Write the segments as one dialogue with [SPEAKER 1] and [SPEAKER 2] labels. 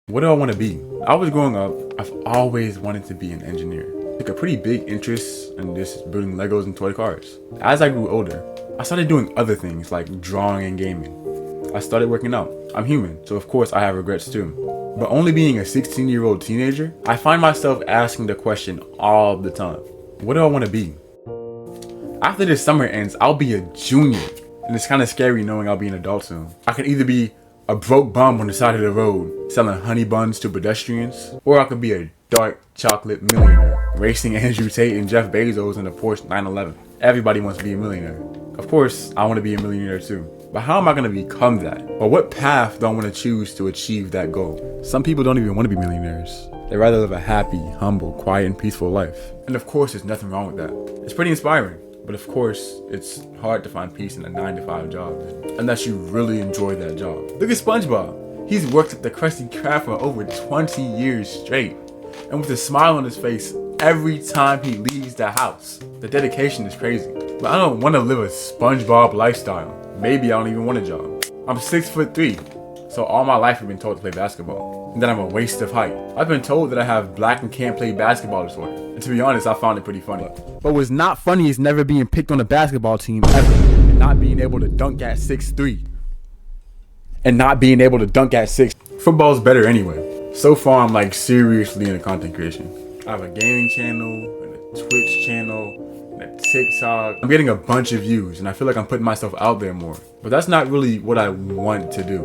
[SPEAKER 1] What do I want to be? I was growing up, I've always wanted to be an engineer. Took a pretty big interest in just building Legos and toy cars. As I grew older, I started doing other things like drawing and gaming. I started working out. I'm human, so of course I have regrets too. But only being a 16-year-old teenager, I find myself asking the question all the time. What do I want to be? After this summer ends, I'll be a junior. And it's kind of scary knowing I'll be an adult soon. I can either be a broke bum on the side of the road selling honey buns to pedestrians, or I could be a dark chocolate millionaire racing Andrew Tate and Jeff Bezos in a Porsche 911. Everybody wants to be a millionaire. Of course, I want to be a millionaire too. But how am I going to become that? Or what path do I want to choose to achieve that goal? Some people don't even want to be millionaires. They rather live a happy, humble, quiet, and peaceful life. And of course, there's nothing wrong with that. It's pretty inspiring. But of course, it's hard to find peace in a 9-to-5 job, unless you really enjoy that job. Look at SpongeBob. He's worked at the Krusty Krab for over 20 years straight, and with a smile on his face every time he leaves the house. The dedication is crazy. But I don't want to live a SpongeBob lifestyle. Maybe I don't even want a job. I'm 6'3", so all my life I've been told to play basketball, and that I'm a waste of height. I've been told that I have black and can't play basketball disorder, and to be honest, I found it pretty funny. But what's not funny is never being picked on a basketball team ever, and not being able to dunk at 6'3", and not being able to dunk at 6. Football's better anyway. So far, I'm like seriously into content creation. I have a gaming channel, and a Twitch channel, and a TikTok. I'm getting a bunch of views, and I feel like I'm putting myself out there more. But that's not really what I want to do.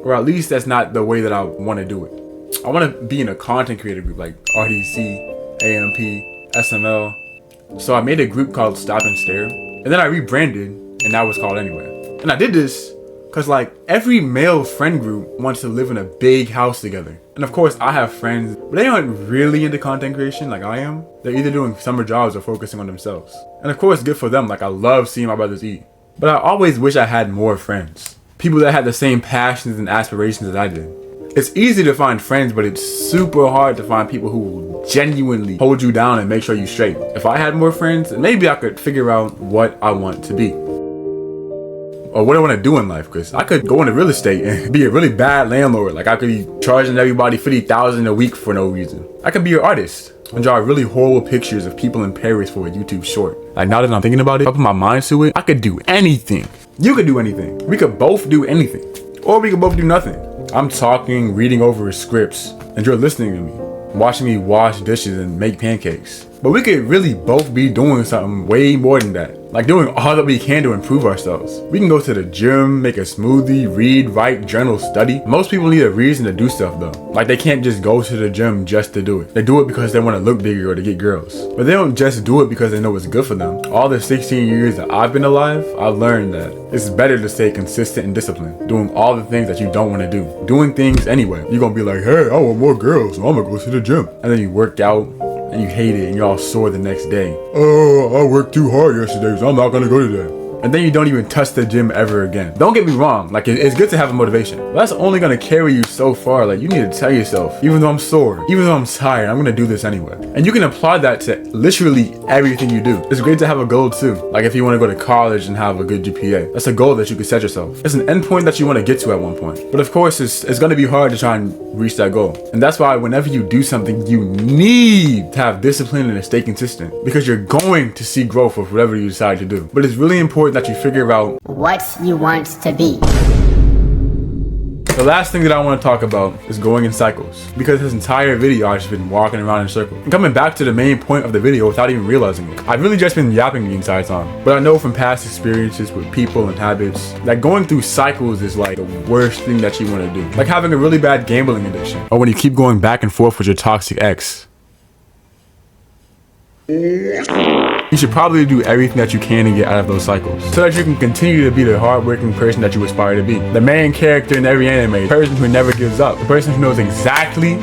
[SPEAKER 1] Or at least that's not the way that I want to do it. I want to be in a content creator group like RDC, AMP, SML. So I made a group called Stop and Stare, and then I rebranded, and that was called Anyway. And I did this because like every male friend group wants to live in a big house together. And of course I have friends, but they aren't really into content creation like I am. They're either doing summer jobs or focusing on themselves. And of course good for them, like I love seeing my brothers eat. But I always wish I had more friends. People that had the same passions and aspirations as I did. It's easy to find friends, but it's super hard to find people who will genuinely hold you down and make sure you're straight. If I had more friends, maybe I could figure out what I want to be. Or what I want to do in life, because I could go into real estate and be a really bad landlord. Like I could be charging everybody $50,000 a week for no reason. I could be an artist and draw really horrible pictures of people in Paris for a YouTube short. Like now that I'm thinking about it, I put my mind to it, I could do anything. You could do anything. We could both do anything. Or we could both do nothing. I'm talking, reading over scripts, and you're listening to me, watching me wash dishes and make pancakes. But we could really both be doing something way more than that. Like doing all that we can to improve ourselves. We can go to the gym, make a smoothie, read, write, journal, study. Most people need a reason to do stuff though. Like they can't just go to the gym just to do it. They do it because they want to look bigger or to get girls. But they don't just do it because they know it's good for them. All the 16 years that I've been alive, I've learned that it's better to stay consistent and disciplined. Doing all the things that you don't want to do. Doing things anyway. You're gonna be like, hey, I want more girls, so I'm gonna go to the gym. And then you work out, and you hate it and you're all sore the next day. Oh, I worked too hard yesterday, so I'm not gonna go today. And then you don't even touch the gym ever again. Don't get me wrong, like it's good to have a motivation. But that's only gonna carry you so far. Like you need to tell yourself, even though I'm sore, even though I'm tired, I'm gonna do this anyway. And you can apply that to literally everything you do. It's great to have a goal too. Like if you wanna go to college and have a good GPA, that's a goal that you can set yourself. It's an endpoint that you wanna get to at one point. But of course, it's gonna be hard to try and reach that goal. And that's why whenever you do something, you need to have discipline and to stay consistent. Because you're going to see growth with whatever you decide to do. But it's really important that you figure out
[SPEAKER 2] what you want to be.
[SPEAKER 1] The last thing that I want to talk about is going in cycles. Because this entire video I've just been walking around in circles and coming back to the main point of the video without even realizing it. I've really just been yapping the entire time. But I know from past experiences with people and habits that going through cycles is like the worst thing that you want to do. Like having a really bad gambling addiction. Or when you keep going back and forth with your toxic ex. You should probably do everything that you can to get out of those cycles so that you can continue to be the hardworking person that you aspire to be. The main character in every anime, the person who never gives up, the person who knows exactly